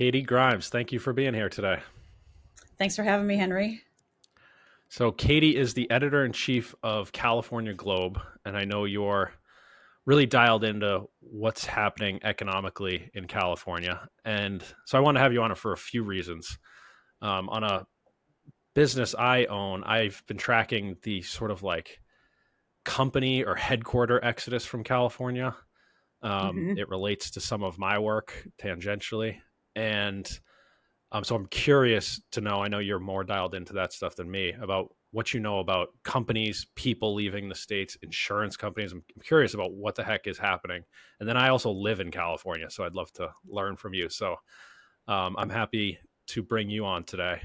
Katy Grimes, thank you for being here today. Thanks for having me, Henry. So, Katy is the editor in chief of California Globe, and I know you're really dialed into what's happening economically in California. And so, I want to have you on it for a few reasons. On a business I own, I've been tracking the sort of like company or headquarter exodus from California. Hmm. It relates to some of my work tangentially. And so I'm curious to know, I know you're more dialed into that stuff than me, about what you know about companies, people leaving the states, insurance companies. I'm curious about what the heck is happening. And then I also live in California, so I'd love to learn from you. So I'm happy to bring you on today.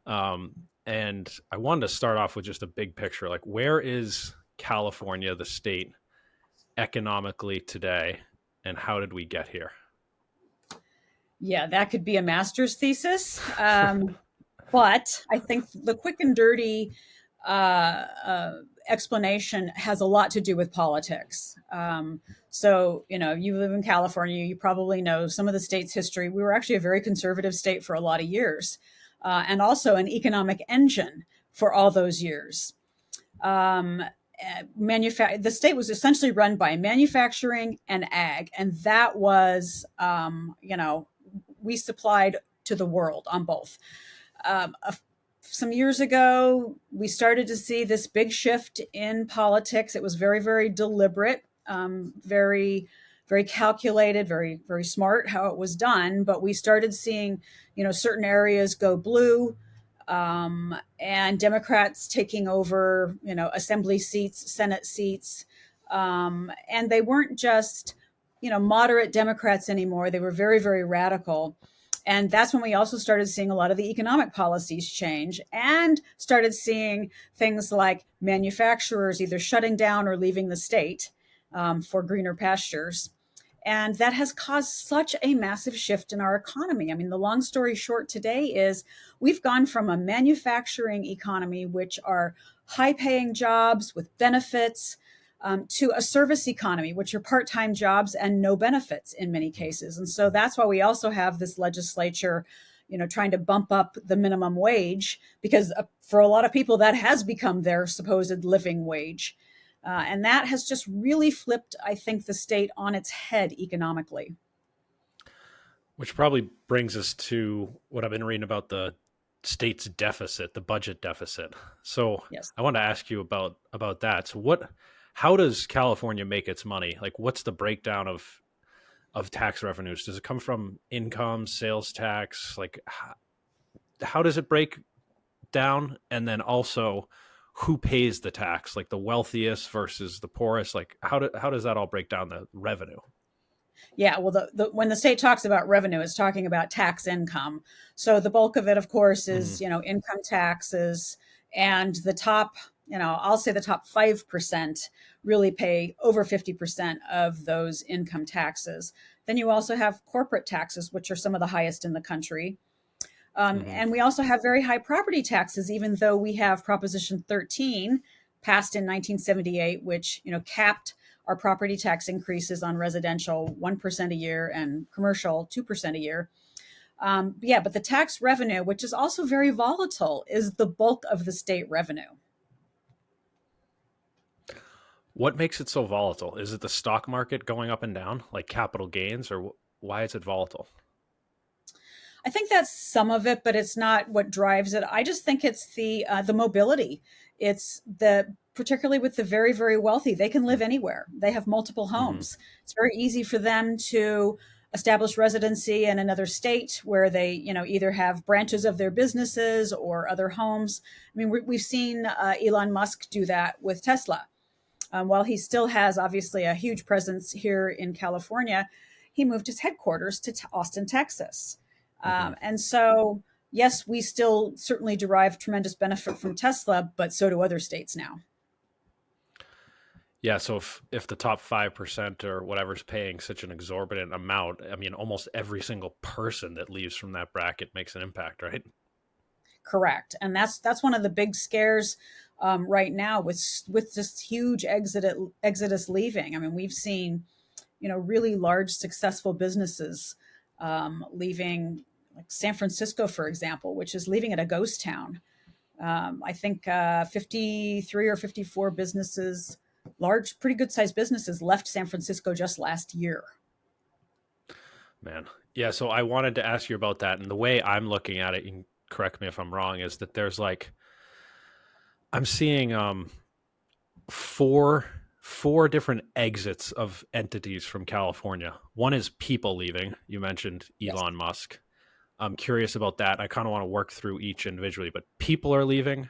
And I wanted to start off with just a big picture. Like, where is California, the state, economically today, and how did we get here? Yeah, that could be a master's thesis. But I think the quick and dirty uh, uh, explanation has a lot to do with politics. You live in California, you probably know some of the state's history. We were actually a very conservative state for a lot of years, and also an economic engine for all those years. Um, the state was essentially run by manufacturing and ag, and that was, we supplied to the world on both. Um, a, some years ago, we started to see this big shift in politics. It was very, very deliberate, very calculated, very smart how it was done. But we started seeing, certain areas go blue, and Democrats taking over, assembly seats, Senate seats. And they weren't just, moderate Democrats anymore. They were very, very radical. And that's when we also started seeing a lot of the economic policies change and started seeing things like manufacturers either shutting down or leaving the state for greener pastures. And that has caused such a massive shift in our economy. I mean, the long story short today is we've gone from a manufacturing economy, which are high paying jobs with benefits, to a service economy, which are part time jobs and no benefits in many cases. And so that's why we also have this legislature, trying to bump up the minimum wage because for a lot of people, that has become their supposed living wage. And that has just really flipped, I think, the state on its head economically. Which probably brings us to what I've been reading about the state's deficit, the budget deficit. So Yes. I want to ask you about that. So how does California make its money? Like, what's the breakdown of tax revenues? Does it come from income, sales tax? Like, how does it break down? And then also, who pays the tax? Like the wealthiest versus the poorest? Like, how does that all break down the revenue? Yeah, well, when the state talks about revenue, it's talking about tax income. So the bulk of it, of course, Hmm. is income taxes, and the top, I'll say the top 5% really pay over 50% of those income taxes. Then you also have corporate taxes, which are some of the highest in the country. Hmm. And we also have very high property taxes, even though we have Proposition 13 passed in 1978, which capped our property tax increases on residential 1% a year and commercial 2% a year. But the tax revenue, which is also very volatile, is the bulk of the state revenue. What makes it so volatile? Is it the stock market going up and down, like capital gains, or why is it volatile? I think that's some of it, but it's not what drives it. I just think it's the mobility. It's the particularly with the very very wealthy, they can live anywhere. They have multiple Hmm. homes. It's very easy for them to establish residency in another state where they either have branches of their businesses or other homes. I mean, we've seen Elon Musk do that with Tesla. While he still has obviously a huge presence here in California, he moved his headquarters to Austin, Texas. Hmm. And so, yes, we still certainly derive tremendous benefit from Tesla, but so do other states now. Yeah, so if the top 5% or whatever's paying such an exorbitant amount, I mean, almost every single person that leaves from that bracket makes an impact, right? Correct, and that's one of the big scares right now with this huge exodus leaving. I mean, we've seen really large successful businesses leaving, like San Francisco, for example, which is leaving it a ghost town. I think 53 or 54 businesses, large, pretty good sized businesses, left San Francisco just last year. Man. Yeah, so I wanted to ask you about that. And the way I'm looking at it, you can correct me if I'm wrong, is that there's like I'm seeing four four different exits of entities from California. One is people leaving. You mentioned Yes. Elon Musk. I'm curious about that. I kind of want to work through each individually, but people are leaving.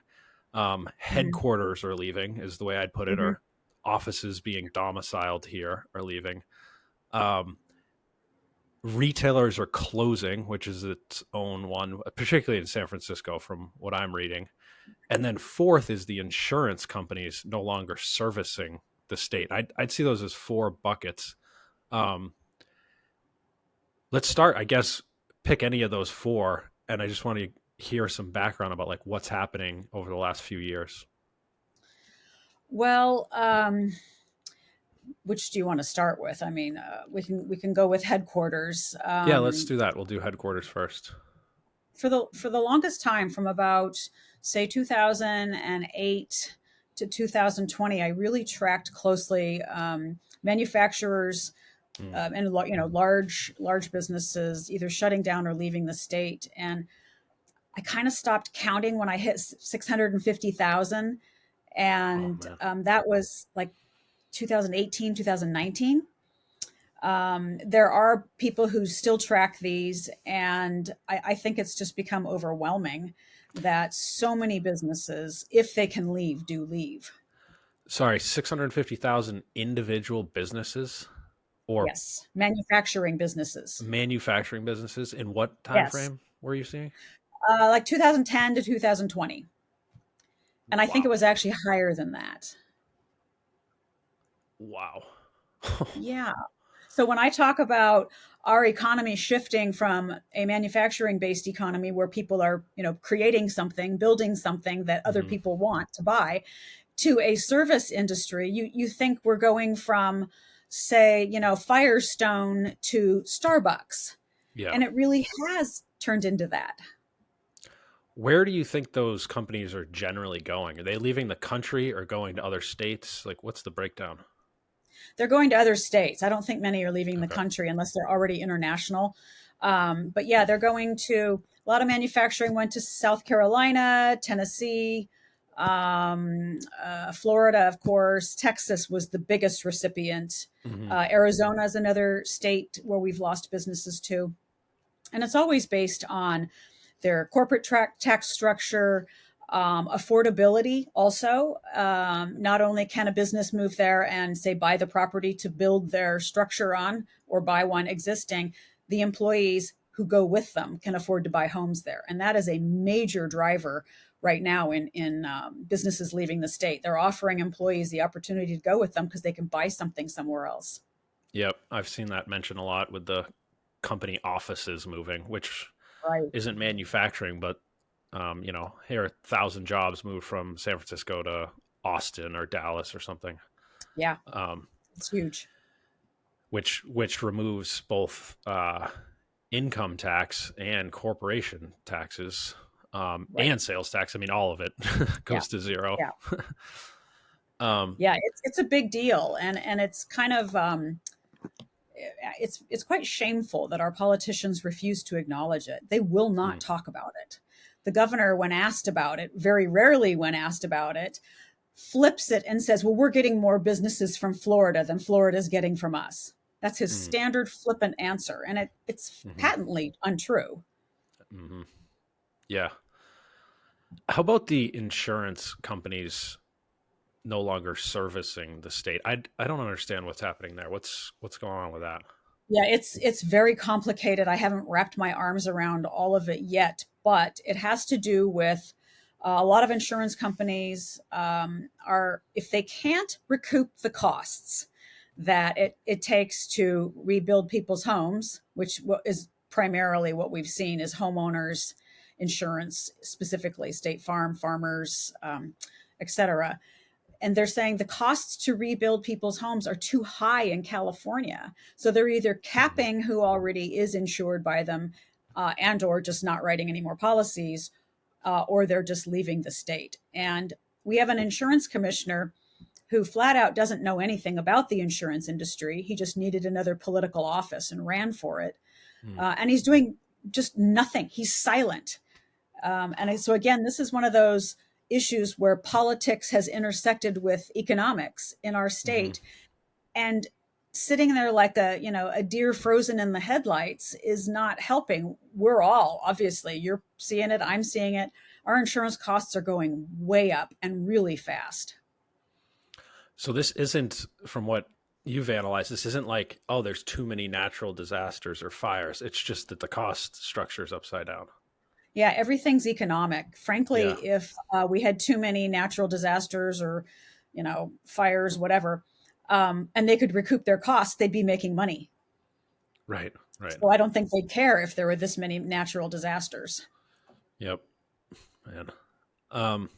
Mm-hmm. Headquarters are leaving, is the way I'd put it, Mm-hmm. or offices being domiciled here are leaving. Um, Retailers are closing, which is its own one, particularly in San Francisco, from what I'm reading. And then fourth is the insurance companies no longer servicing the state. I'd see those as four buckets. Um, let's start, I guess, pick any of those four. And I just want to hear some background about like what's happening over the last few years. Well, which do you want to start with? I mean, we can go with headquarters. Yeah, let's do that. We'll do headquarters first. For the longest time, from about say 2008 to 2020, I really tracked closely manufacturers Mm, and large businesses either shutting down or leaving the state. And I kind of stopped counting when I hit 650,000, oh, and man. that was like 2018, 2019. There are people who still track these, and I think it's just become overwhelming that so many businesses, if they can leave, do leave. Sorry, 650,000 individual businesses or Yes, manufacturing businesses. manufacturing businesses. In what time Yes, frame were you seeing? like 2010 to 2020, and I think it Wow. was actually higher than that. Wow. Yeah. So when I talk about our economy shifting from a manufacturing based economy where people are, creating something, building something that other Mhm. people want to buy, to a service industry, you think we're going from, say, Firestone to Starbucks, Yeah. and it really has turned into that. Where do you think those companies are generally going? Are they leaving the country or going to other states? Like, what's the breakdown? They're going to other states. I don't think many are leaving the Okay. country unless they're already international. But yeah, they're going to, a lot of manufacturing went to South Carolina, Tennessee, Florida, of course. Texas was the biggest recipient. Hmm. Arizona is another state where we've lost businesses to. And it's always based on their corporate tax structure, affordability. Also, not only can a business move there and say buy the property to build their structure on or buy one existing, the employees who go with them can afford to buy homes there, and that is a major driver right now in businesses leaving the state. They're offering employees the opportunity to go with them because they can buy something somewhere else. Yep. I've seen that mentioned a lot with the company offices moving, which Right. isn't manufacturing, but here 1,000 jobs moved from San Francisco to Austin or Dallas or something, Yeah, um, it's huge. which removes both income tax and corporation taxes, Right. and sales tax. I mean, all of it Yeah. goes to zero. Yeah. um, Yeah, it's a big deal, and it's kind of it's quite shameful that our politicians refuse to acknowledge it. They will not mm, talk about it. The governor, when asked about it, very rarely when asked about it, flips it and says, "Well, we're getting more businesses from Florida than Florida's getting from us." That's his mm, standard flippant answer, and it's hmm patently untrue. hmm yeah. How about the insurance companies no longer servicing the state? I don't understand what's happening there. What's going on with that? Yeah, it's very complicated. I haven't wrapped my arms around all of it yet, but it has to do with a lot of insurance companies are, if they can't recoup the costs that it takes to rebuild people's homes, which is primarily what we've seen is homeowners insurance, specifically State Farm, Farmers, etc. And they're saying the costs to rebuild people's homes are too high in California. So they're either Mhm. capping who already is insured by them, and or just not writing any more policies, or they're just leaving the state. And we have an insurance commissioner who flat out doesn't know anything about the insurance industry. He just needed another political office and ran for it. Mhm. And he's doing just nothing. He's silent. And so, again, this is one of those issues where politics has intersected with economics in our Mhm. state. And sitting there like a deer frozen in the headlights is not helping. We're all, obviously, you're seeing it, I'm seeing it. Our insurance costs are going way up and really fast. So this isn't, from what you've analyzed, this isn't like, oh, there's too many natural disasters or fires. It's just that the cost structure is upside down. Yeah, everything's economic. Yeah. Frankly, if we had too many natural disasters or, fires, whatever, and they could recoup their costs, they'd be making money. Right. Right. So I don't think they'd care if there were this many natural disasters. Yep. Man. Um,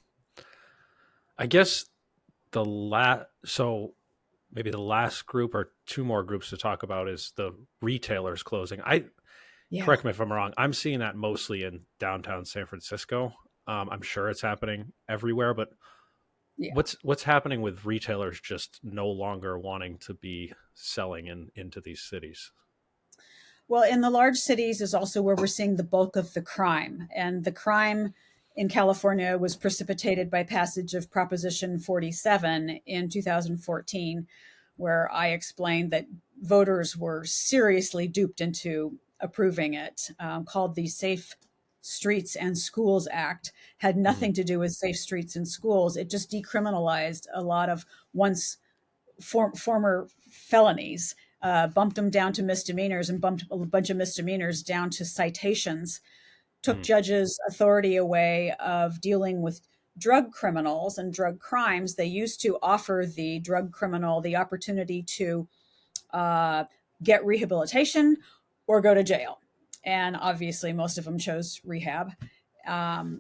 I guess so maybe the last group or two more groups to talk about is the retailers closing. Yeah. Correct me if I'm wrong. I'm seeing that mostly in downtown San Francisco. I'm sure it's happening everywhere, but Yeah. what's happening with retailers just no longer wanting to be selling into these cities? Well, in the large cities is also where we're seeing the bulk of the crime. And the crime in California was precipitated by passage of Proposition 47 in 2014, where I explained that voters were seriously duped into approving it, called the Safe Streets and Schools Act. Had Hmm. nothing to do with safe streets and schools. It just decriminalized a lot of once former felonies, bumped them down to misdemeanors and bumped a bunch of misdemeanors down to citations, took Hmm. judges' authority away of dealing with drug criminals and drug crimes. They used to offer the drug criminal the opportunity to uh, get rehabilitation or go to jail. And obviously, most of them chose rehab.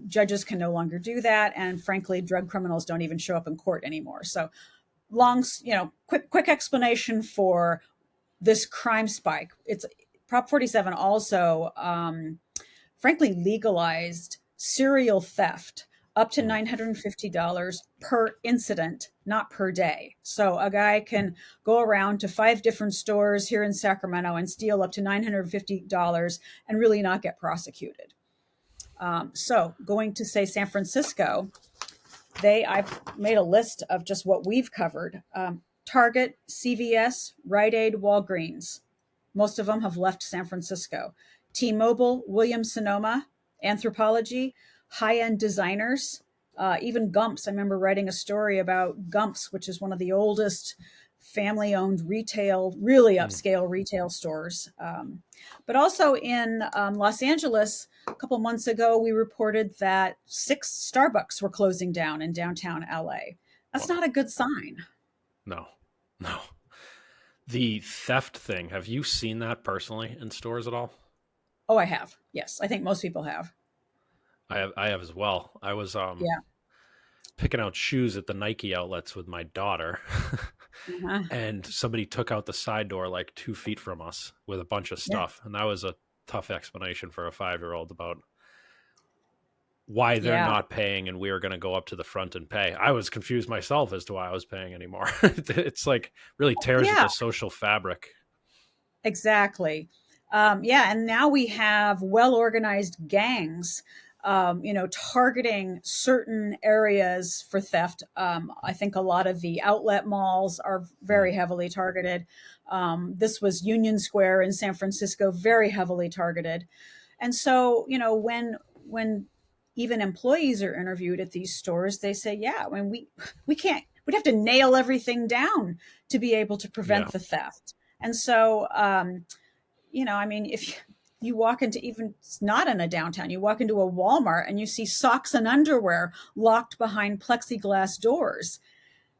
Judges can no longer do that. And frankly, drug criminals don't even show up in court anymore. So quick explanation for this crime spike. It's Prop 47 also, frankly, legalized serial theft up to Hmm. $950 per incident, not per day. So a guy can go around to 5 different stores here in Sacramento and steal up to $950 and really not get prosecuted. So going to say San Francisco, I've made a list of just what we've covered. Target, CVS, Rite Aid, Walgreens. Most of them have left San Francisco. T-Mobile, Williams Sonoma, Anthropology, high-end designers, even Gumps. I remember writing a story about Gumps, which is one of the oldest family-owned retail, really Hmm. upscale retail stores. But also in Los Angeles, a couple months ago, we reported that 6 Starbucks were closing down in downtown LA. That's Wow. not a good sign. No. No. The theft thing. Have you seen that personally in stores at all? Oh, I have. Yes, I think most people have. I have as well. I was Yeah. picking out shoes at the Nike outlets with my daughter. Uh-huh. And somebody took out the side door like 2 feet from us with a bunch of Yeah. stuff. And that was a tough explanation for a 5-year-old about why they're Yeah. not paying and we were going to go up to the front and pay. I was confused myself as to why I was paying anymore. It's like really tears at Yeah, the social fabric. exactly. Yeah, and now we have well organized gangs, targeting certain areas for theft. I think a lot of the outlet malls are Mm. very heavily targeted. This was Union Square in San Francisco, very heavily targeted. And so, when even employees are interviewed at these stores, they say, "Yeah, when we can't, we'd have to nail everything down to be able to Yeah. prevent the theft." And so, I mean, if you walk into, even not in a downtown, you walk into a Walmart and you see socks and underwear locked behind plexiglass doors,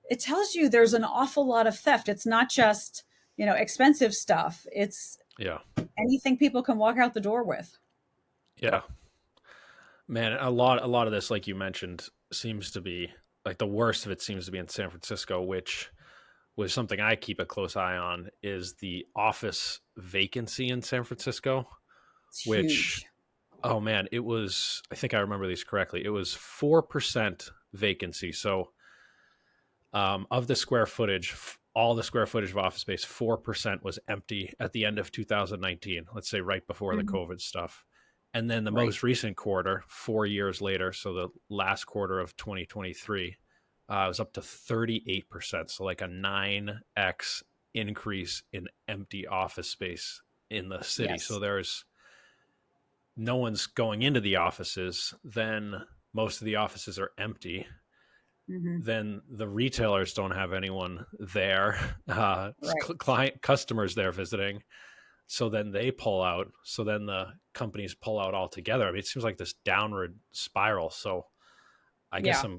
it tells you there's an awful lot of theft. It's not just, expensive stuff. It's Yeah. anything people can walk out the door with. Yeah. Man, a lot of this, like you mentioned, seems to be like the worst of it seems to be in San Francisco, which was something I keep a close eye on, is the office vacancy in San Francisco, It's which, huge. oh man, it was, I think I remember these correctly. It was 4% vacancy. So of the square footage, all the square footage of office space, 4% was empty at the end of 2019, let's say right before the Mhm. COVID stuff. And then the Right. most recent quarter, 4 years later, so the last quarter of 2023, was up to 38%. So like a 9x increase in empty office space in the city. So Yes. there's no one's going into the offices. Then most of the offices are empty. Hmm. Then the retailers don't have anyone there, Right. client customers there visiting. So then they pull out. So then the companies pull out altogether. I mean, it seems like this downward spiral. So I guess Yeah.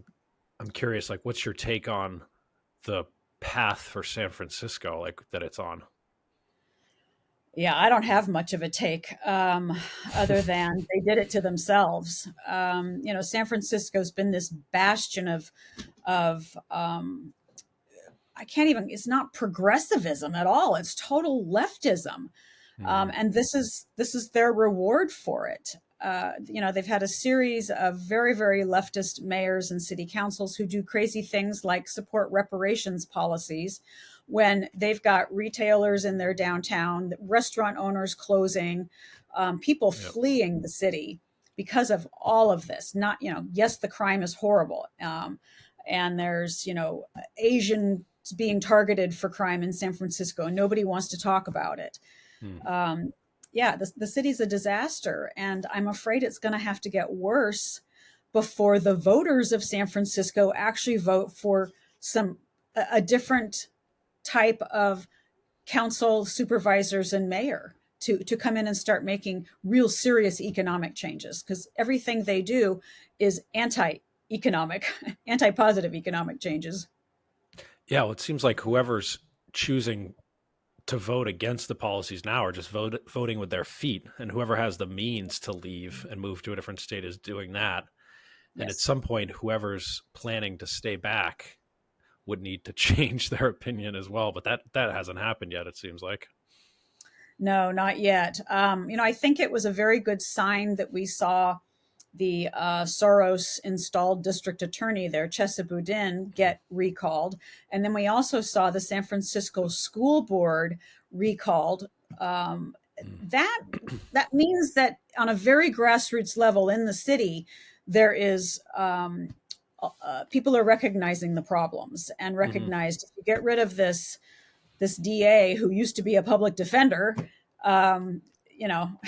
I'm curious, like, what's your take on the path for San Francisco, like that it's on? Yeah, I don't have much of a take, other than they did it to themselves. San Francisco's been this bastion of I can't even. It's not progressivism at all. It's total leftism, Hmm. and this is their reward for it. They've had a series of very, very leftist mayors and city councils who do crazy things like support reparations policies when they've got retailers in their downtown, restaurant owners closing, people Yep. fleeing the city because of all of this. Not, yes, the crime is horrible. And there's, Asian being targeted for crime in San Francisco, and nobody wants to talk about it. Hmm. Um, yeah, the city's a disaster, and I'm afraid it's going to have to get worse before the voters of San Francisco actually vote for a different type of council supervisors and mayor to come in and start making real serious economic changes, because everything they do is anti-economic, anti-positive economic changes. Yeah. Well, it seems like whoever's choosing to vote against the policies now are just voting with their feet, and whoever has the means to leave and move to a different state is doing that. And at Yes. some point, whoever's planning to stay back would need to change their opinion as well. But that hasn't happened yet. It seems like. No, not yet. I think it was a very good sign that we saw the Soros installed district attorney there, Chesa Boudin, get recalled. And then we also saw the San Francisco School Board recalled. Um, Mm. that that means that on a very grassroots level in the city, there is people are recognizing the problems and Hmm. recognized if you get rid of this DA who used to be a public defender, um, you know,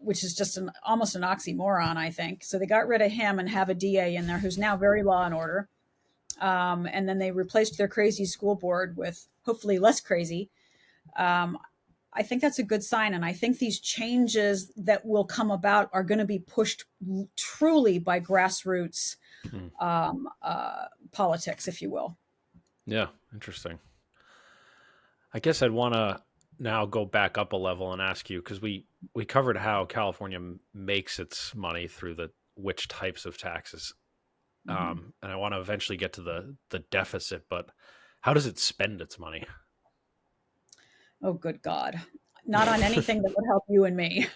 which is just almost an oxymoron, I think. So they got rid of him and have a DA in there who's now very law and order. And then they replaced their crazy school board with hopefully less crazy. Um, I think that's a good sign. And I think these changes that will come about are going to be pushed truly by grassroots Mm. politics, if you will. Yeah, interesting. I guess I'd want to now go back up a level and ask you, because we covered how California makes its money through the which types of taxes, Mm-hmm. and I want to eventually get to the deficit. But how does it spend its money? Oh, good God. Not on anything that would help you and me.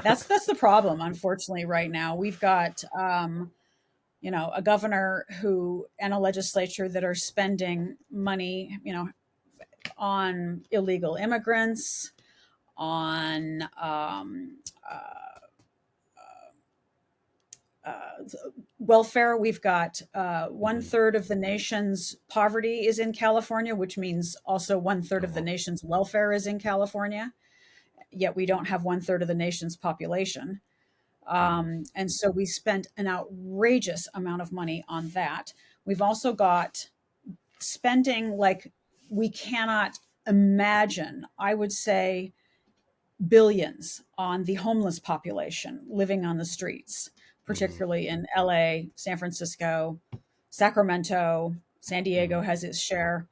That's the problem, unfortunately, right now. We've got a governor who and a legislature that are spending money, on illegal immigrants, on uh, uh, welfare. We've got one Hmm. third of the nation's poverty is in California, which means also one third Oh, of the well. nation's welfare is in California. Yet we don't have one third of the nation's population. Hmm. And so we spent an outrageous amount of money on that. We've also got spending like we cannot imagine. I would say billions on the homeless population living on the streets, Hmm. particularly in LA, San Francisco, Sacramento, San Hmm. Diego has its share.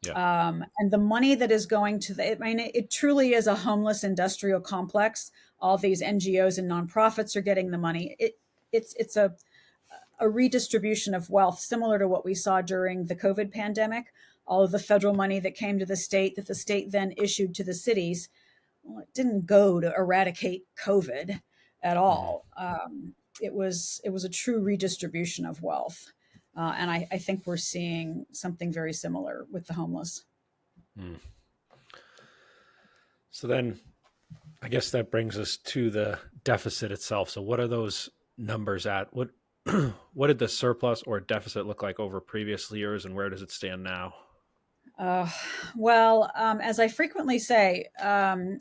Yeah. And the money that is going to I mean, it truly is a homeless industrial complex. All these NGOs and nonprofits are getting the money. It's a redistribution of wealth similar to what we saw during the COVID pandemic. All of the federal money that came to the state that the state then issued to the cities, well, it didn't go to eradicate COVID at Mhm. all. It was a true redistribution of wealth, and I think we're seeing something very similar with the homeless. Mm. So then I guess that brings us to the deficit itself. So what are those numbers at? What what did the surplus or deficit look like over previous years, and where does it stand now? Uh, well, as I frequently say,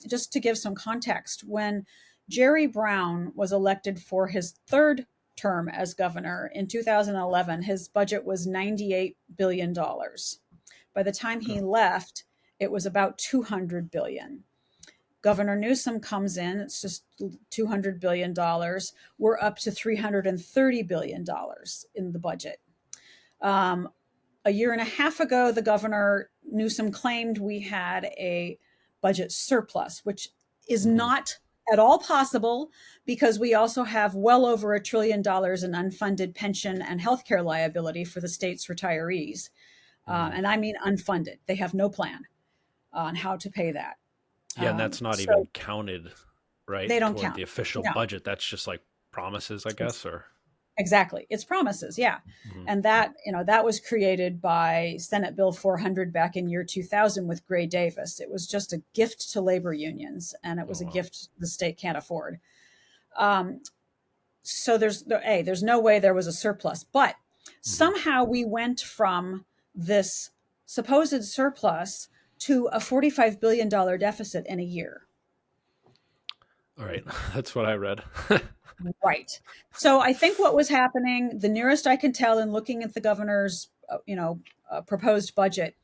just to give some context, when Jerry Brown was elected for his third term as governor in 2011, his budget was $98 billion. By the time he left, it was about 200 billion. Governor Newsom comes in, it's just $200 billion. We're up to $330 billion in the budget. Um, a year and a half ago, the governor Newsom claimed we had a budget surplus, which is Hmm. not at all possible because we also have well over $1 trillion in unfunded pension and healthcare liability for the state's retirees. Hmm. And I mean unfunded. They have no plan on how to pay that. Yeah, and that's not even So counted, right, they don't toward count. the official No, budget. That's just like promises, I guess, or. exactly. It's promises, yeah. Mhm. And that was created by Senate Bill 400 back in year 2000 with Gray Davis. It was just a gift to labor unions, and it Oh was a wow. gift the state can't afford. Um, so there's no way there was a surplus, but Hmm. somehow we went from this supposed surplus to a $45 billion deficit in a year. All right, that's what I read. Right. So I think what was happening, the nearest I can tell in looking at the governor's, proposed budget,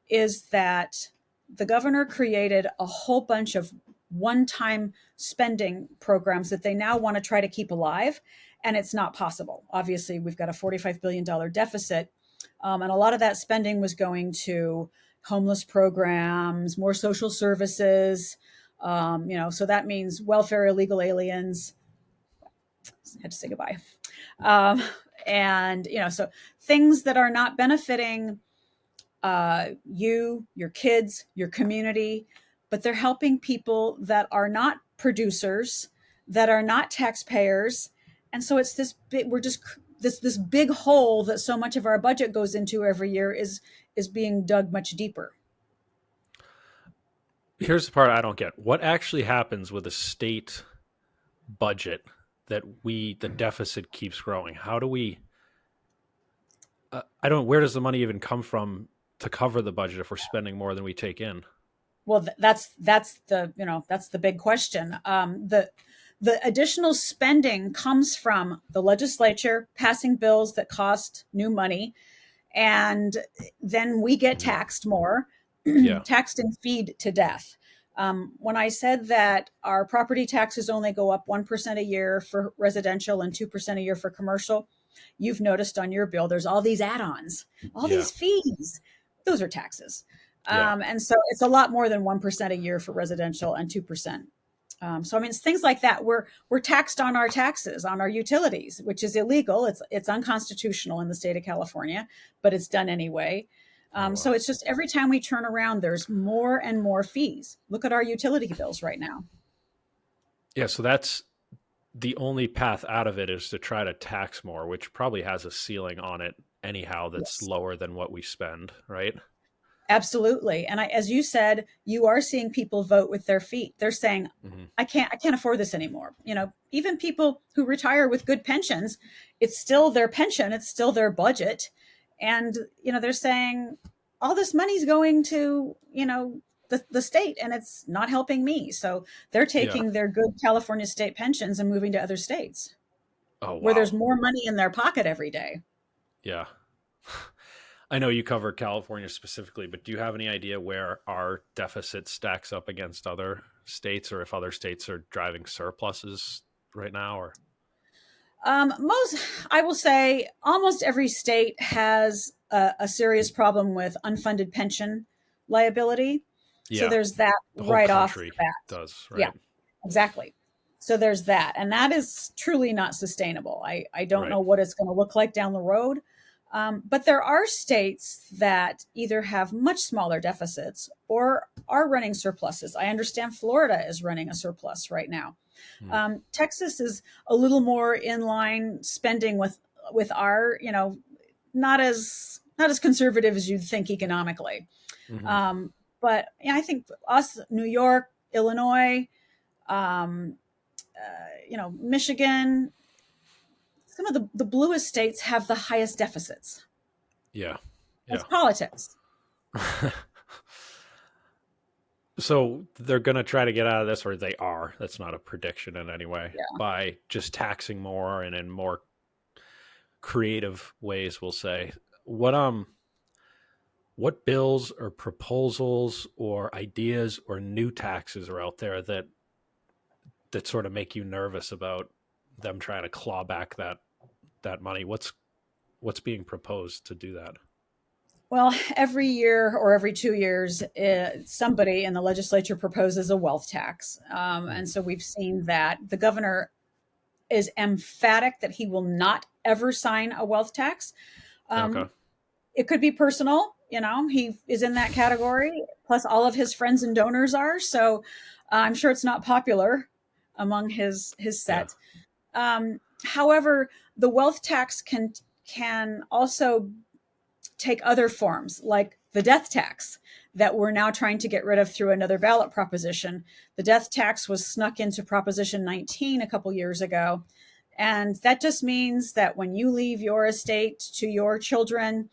is that the governor created a whole bunch of one-time spending programs that they now want to try to keep alive, and it's not possible. Obviously, we've got a $45 billion deficit, and a lot of that spending was going to homeless programs, more social services. So that means welfare, illegal aliens. Had to say goodbye. Um, and so things that are not benefiting you, your kids, your community, but they're helping people that are not producers, that are not taxpayers, and so it's this big. We're just this big hole that so much of our budget goes into every year is being dug much deeper. Here's the part I don't get. What actually happens with a state budget that the deficit keeps growing? How do we I don't where does the money even come from to cover the budget if we're spending more than we take in? Well, that's the big question. The additional spending comes from the legislature passing bills that cost new money, and then we get Mhm. taxed more, Yeah. taxed and feed to death. When I said that our property taxes only go up 1% a year for residential and 2% a year for commercial, you've noticed on your bill there's all these add-ons, all Yeah. these fees. Those are taxes. Yeah. And so it's a lot more than 1% a year for residential and 2%. So I mean, it's things like that. We're taxed on our taxes, on our utilities, which is illegal. It's unconstitutional in the state of California, but it's done anyway. Oh So wow. it's just every time we turn around, there's more and more fees. Look at our utility bills right now. Yeah, so that's the only path out of it is to try to tax more, which probably has a ceiling on it anyhow that's Yes. lower than what we spend, right? Absolutely. And as you said, you are seeing people vote with their feet. They're saying, Hmm. I can't afford this anymore. Even people who retire with good pensions, it's still their pension, it's still their budget. And, they're saying all this money's going to, the state and it's not helping me. So they're Yeah. taking their good California state pensions and moving to other states Oh where there's wow. more money in their pocket every day. Yeah. I know you cover California specifically, but do you have any idea where our deficit stacks up against other states or if other states are driving surpluses right now or I will say almost every state has a serious problem with unfunded pension liability. So yeah, there's that the whole right off the country bat. does, Yeah, right? exactly. So there's that. And that is truly not sustainable. I don't Right. know what it's going to look like down the road. But there are states that either have much smaller deficits or are running surpluses. I understand Florida is running a surplus right now. Mm. Texas is a little more in line spending with our, not as conservative as you'd think economically. Hmm. Um, but I think us, New York, Illinois, um, Michigan, some of the bluest states have the highest deficits. Yeah. That's Yeah. politics. So they're going to try to get out of this, or they are. That's not a prediction in any way, Yeah. by just taxing more and in more creative ways, we'll say. What bills or proposals or ideas or new taxes are out there that sort of make you nervous about them trying to claw back that money? What's being proposed to do that? Well, every year or every 2 years, somebody in the legislature proposes a wealth tax. Mm. And so we've seen that the governor is emphatic that he will not ever sign a wealth tax. Okay. Um, it could be personal, he is in that category, plus all of his friends and donors are. So I'm sure it's not popular among his Yeah. set. However, the wealth tax can also take other forms, like the death tax that we're now trying to get rid of through another ballot proposition. The death tax was snuck into Proposition 19 a couple years ago. And that just means that when you leave your estate to your children,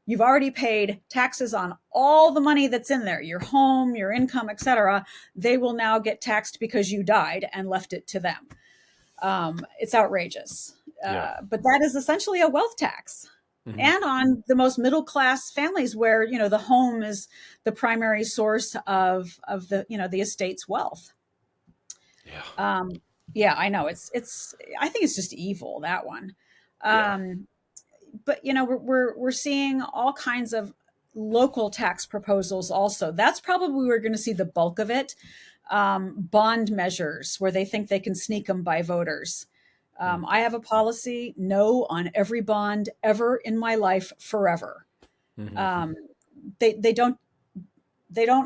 you've already paid taxes on all the money that's in there, your home, your income, etc. They will now get taxed because you died and left it to them. It's outrageous. Yeah. But that is essentially a wealth tax. Hmm. And on the most middle class families where, the home is the primary source of the estate's wealth. Yeah. Um, yeah, I know I think it's just evil, that one. Yeah. Um, but we're seeing all kinds of local tax proposals also. That's probably where we're going to see the bulk of it. Bond measures where they think they can sneak them by voters. Mm. I have a policy, no on every bond ever in my life forever. Hmm. Um, they don't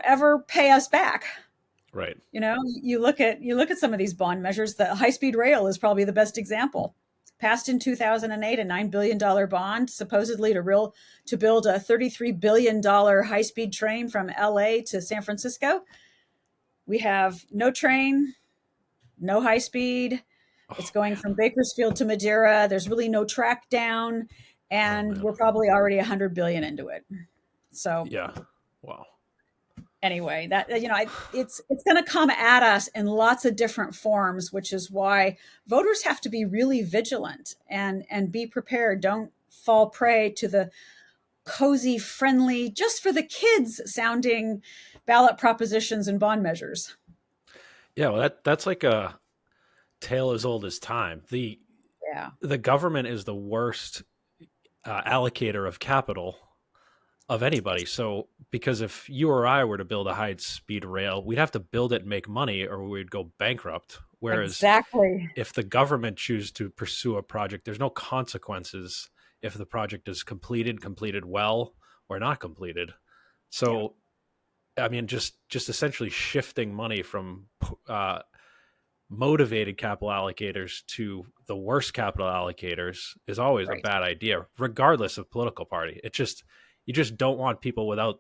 ever pay us back. Right. You look at some of these bond measures. The high speed rail is probably the best example. Passed in 2008, a $9 billion bond, supposedly to build a $33 billion high speed train from LA to San Francisco. We have no train, no high speed. It's Oh going man. from Bakersfield to Madeira. There's really no track down, Oh and man. we're probably already 100 billion into it. So Yeah. Wow. anyway, that it's going to come at us in lots of different forms, which is why voters have to be really vigilant and be prepared. Don't fall prey to the cozy, friendly, just for the kids sounding ballot propositions and bond measures. Yeah. Well, that's like a tale as old as time. Yeah, The government is the worst allocator of capital of anybody. So, because if you or I were to build a high speed rail, we'd have to build it and make money, or we'd go bankrupt. Whereas exactly. if the government chooses to pursue a project, there's no consequences if the project is completed well, or not completed. Yeah, So, I mean, just essentially shifting money from uh, motivated capital allocators to the worst capital allocators is always a right. bad idea, regardless of political party. You just don't want people without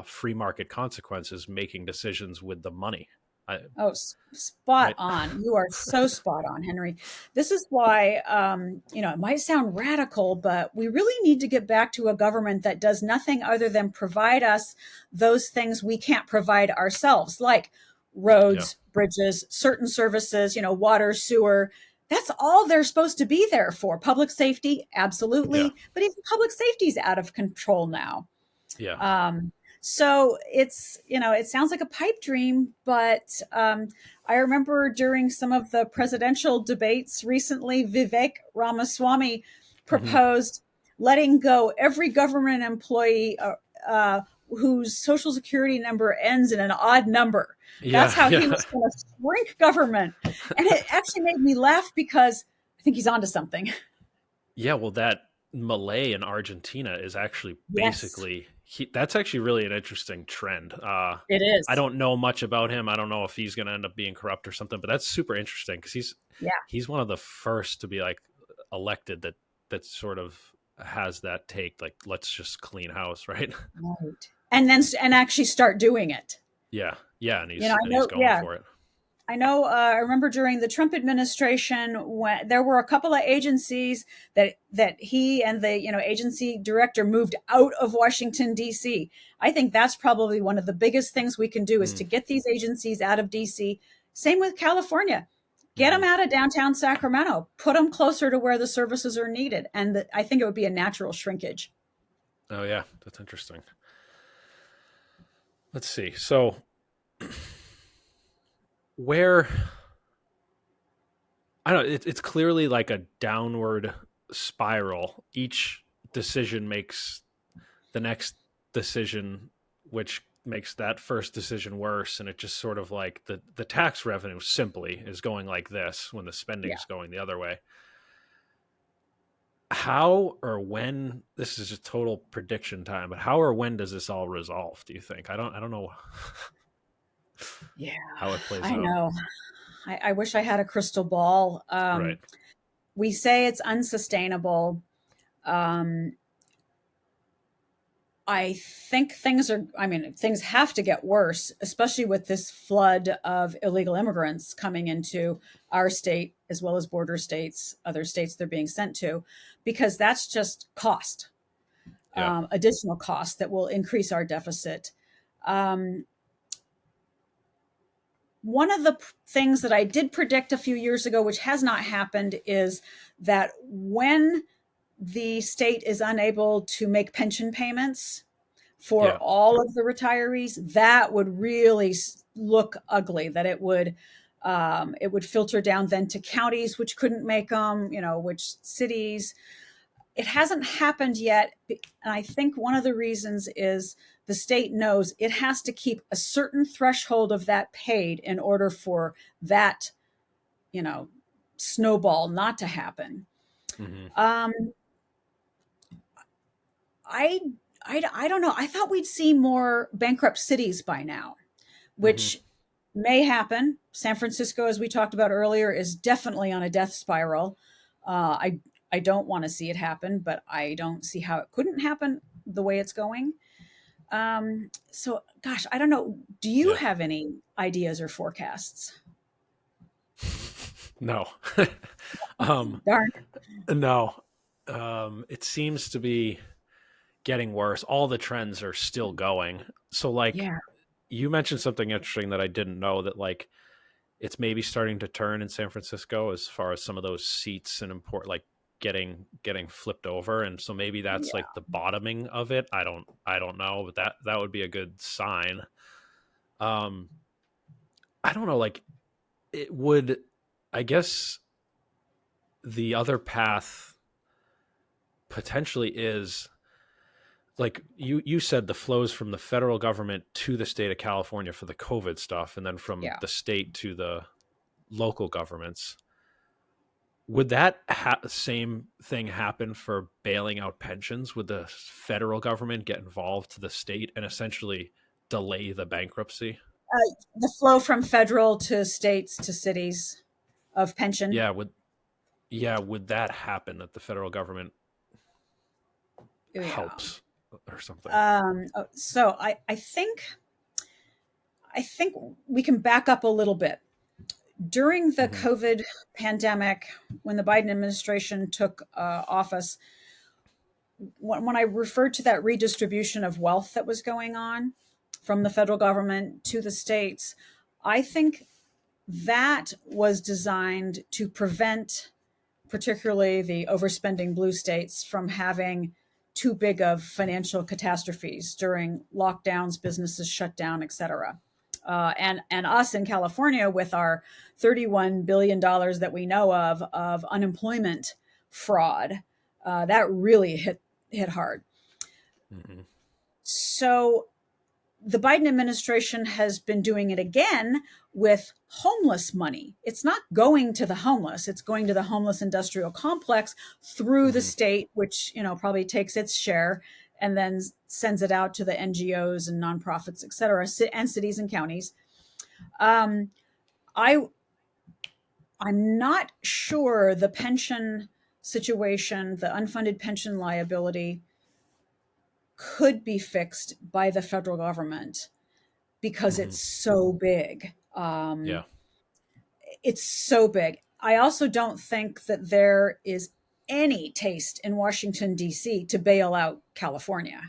free market consequences making decisions with the money. I, Oh, spot right? on. You are so spot on, Henry. This is why, it might sound radical, but we really need to get back to a government that does nothing other than provide us those things we can't provide ourselves, like Yeah, roads, bridges, certain services, water, sewer. That's all they're supposed to be there for. Public safety, yeah, absolutely. But even public safety is out of control now. yeah. Um, so it sounds like a pipe dream, but I remember during some of the presidential debates recently, Vivek Ramaswamy Hmm. proposed letting go every government employee whose social security number ends in an odd number. That's Yeah, how he yeah. was going to shrink government. And it actually made me laugh because I think he's onto something. Yeah, well, that Malay in Argentina is actually Yes, basically that's actually really an interesting trend. it I is. don't know much about him. I don't know if he's going to end up being corrupt or something, but that's super interesting because Yeah. he's one of the first to be like elected that sort of has that take like let's just clean house, right? Right. And actually start doing it. Yeah, yeah, You know, I and he's know, going yeah, for it. I know. I remember during the Trump administration when there were a couple of agencies that he and the agency director moved out of Washington D.C. I think that's probably one of the biggest things we can do is Mm, to get these agencies out of D.C. Same with California. Get them hmm. out of downtown Sacramento. Put them closer to where the services are needed, and I think it would be a natural shrinkage. Oh yeah, that's interesting. Let's see. So where I don't know, it's clearly like a downward spiral. Each decision makes the next decision, which makes that first decision worse. And it just sort of like the tax revenue simply is going like this when the Yeah. spending's going the other way. How or when this is just total prediction time, but how or when does this all resolve, do you think? I don't know Yeah, how it plays I out. know. I wish I had a crystal ball. Right. We say it's unsustainable. Um, I think things have to get worse, especially with this flood of illegal immigrants coming into our state, as well as border states, other states they're being sent to, because that's just cost, Yeah. additional cost that will increase our deficit. Um, One of the things that I did predict a few years ago, which has not happened, is that when the state is unable to make pension payments for Yeah. all of the retirees, that would really look ugly. That it would filter down then to counties which couldn't make them, which cities. It hasn't happened yet, and I think one of the reasons is the state knows it has to keep a certain threshold of that paid in order for that, you know, snowball not to happen. Hmm. Um, I, I don't know. I thought we'd see more bankrupt cities by now, Hmm. which may happen. San Francisco, as we talked about earlier, is definitely on a death spiral. I don't want to see it happen, but I don't see how it couldn't happen the way it's going. So, gosh, I don't know. Do you Yeah. have any ideas or forecasts? No. um Darn. no. It seems to be getting worse. All the trends are still going. So like Yeah. you mentioned something interesting that I didn't know, that like it's maybe starting to turn in San Francisco as far as some of those seats and import like getting flipped over, and so maybe that's Yeah. like the bottoming of it. I don't know, but that would be a good sign. Um I don't know, like it would, I guess the other path potentially is like you said, the flows from the federal government to the state of California for the COVID stuff, and then from Yeah. the state to the local governments. Would that same thing happen for bailing out pensions? Would the federal government get involved to the state and essentially delay the bankruptcy? The flow from federal to states to cities of pension. Yeah, would that happen, that the federal government Yeah. helps or something? So I think we can back up a little bit. During the Hmm. COVID pandemic, when the Biden administration took office, when I referred to that redistribution of wealth that was going on from the federal government to the states, I think that was designed to prevent, particularly the overspending blue states, from having too big of financial catastrophes during lockdowns, businesses shut down, et cetera. And us in California with our $31 billion that we know of unemployment fraud, that really hit hard. Hmm. So the Biden administration has been doing it again with homeless money. It's not going to the homeless. It's going to the homeless industrial complex through the Hmm. state, which, probably takes its share and then sends it out to the NGOs and nonprofits, et cetera, and cities and counties. Um, I, I'm not sure the pension situation, the unfunded pension liability, could be fixed by the federal government because Hmm. it's so big. Yeah. It's so big. I also don't think that there is any taste in Washington, D.C. to bail out California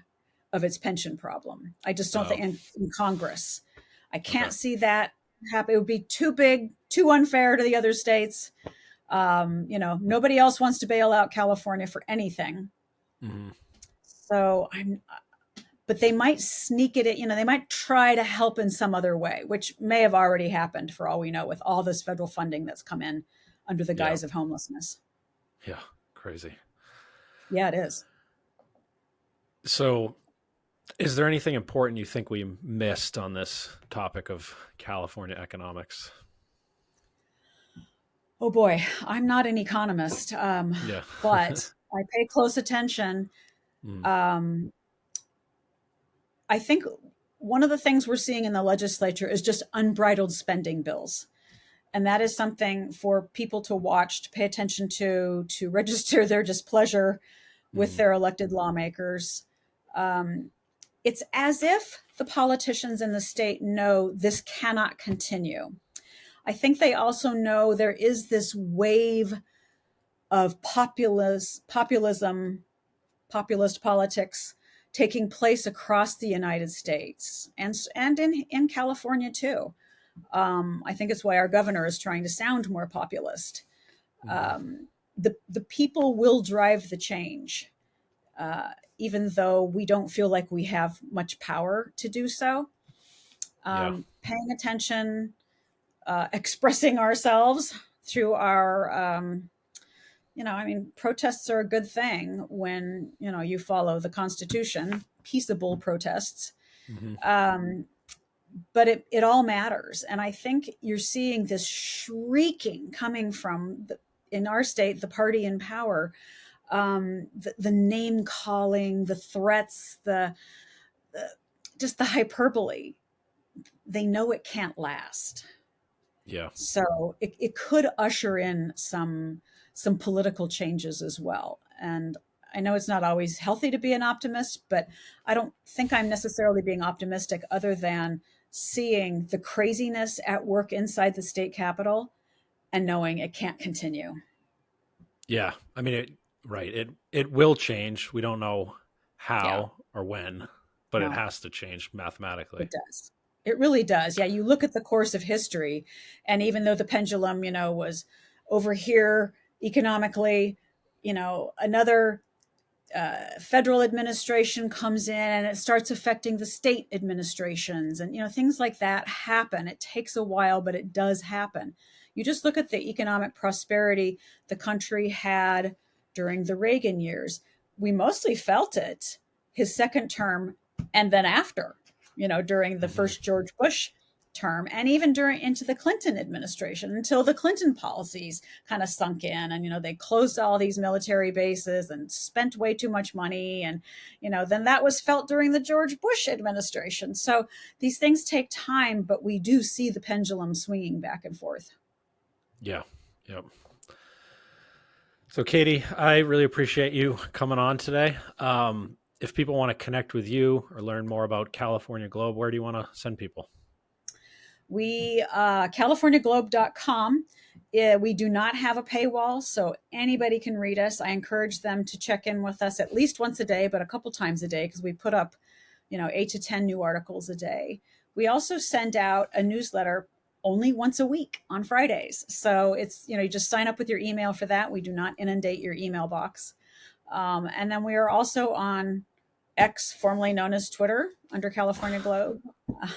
of its pension problem. I just don't Oh, think in Congress. I okay. can't see that happen. It would be too big, too unfair to the other states. Nobody else wants to bail out California for anything. Hmm. So but they might sneak it in, they might try to help in some other way, which may have already happened for all we know with all this federal funding that's come in under the Yeah. guise of homelessness. Yeah. Crazy. Yeah, it is. So, is there anything important you think we missed on this topic of California economics? Oh boy, I'm not an economist, Yeah. but I pay close attention. Mm. Um, I think one of the things we're seeing in the legislature is just unbridled spending bills. And that is something for people to watch, to pay attention to register their displeasure with Mm. their elected lawmakers. Um, it's as if the politicians in the state know this cannot continue. I think they also know there is this wave of populist politics taking place across the United States and in California too. I think it's why our governor is trying to sound more populist. Hmm. The people will drive the change, even though we don't feel like we have much power to do so. Yeah. Paying attention, expressing ourselves through our, protests are a good thing when, you follow the Constitution, peaceable protests. Hmm. Um, but it all matters. And I think you're seeing this shrieking coming from, in our state, the party in power, the name calling, the threats, the just the hyperbole. They know it can't last. Yeah. So it could usher in some political changes as well. And I know it's not always healthy to be an optimist, but I don't think I'm necessarily being optimistic other than seeing the craziness at work inside the state capitol and knowing it can't continue. Yeah. I mean, right. It will change. We don't know Yeah, how or when, but it no, has to change mathematically. it does. It really does. Yeah, you look at the course of history, and even though the pendulum, was over here economically, another federal administration comes in and it starts affecting the state administrations, and things like that happen. It takes a while, but it does happen. You just look at the economic prosperity the country had during the Reagan years. We mostly felt it his second term and then after, during the Hmm. first George Bush term, and even during into the Clinton administration, until the Clinton policies kind of sunk in, and they closed all these military bases and spent way too much money, and then that was felt during the George Bush administration. So these things take time, but we do see the pendulum swinging back and forth. Yeah. Yep. So, Katie, I really appreciate you coming on today. If people want to connect with you or learn more about California Globe, where do you want to send people? We californiaglobe.com. We do not have a paywall, so anybody can read us. I encourage them to check in with us at least once a day, but a couple times a day, because we put up 8 to 10 new articles a day. We also send out a newsletter only once a week on Fridays. So it's, you just sign up with your email for that. We do not inundate your email box. And then we are also on X, formerly known as Twitter, under California Globe.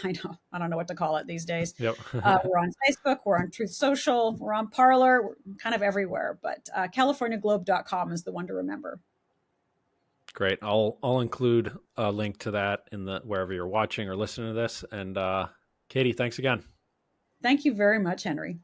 I don't know what to call it these days. Yep. We're on Facebook, we're on Truth Social, we're on Parler, we're kind of everywhere. But californiaglobe.com is the one to remember. Great. I'll include a link to that in the wherever you're watching or listening to this. And Katie, thanks again. Thank you very much, Henry.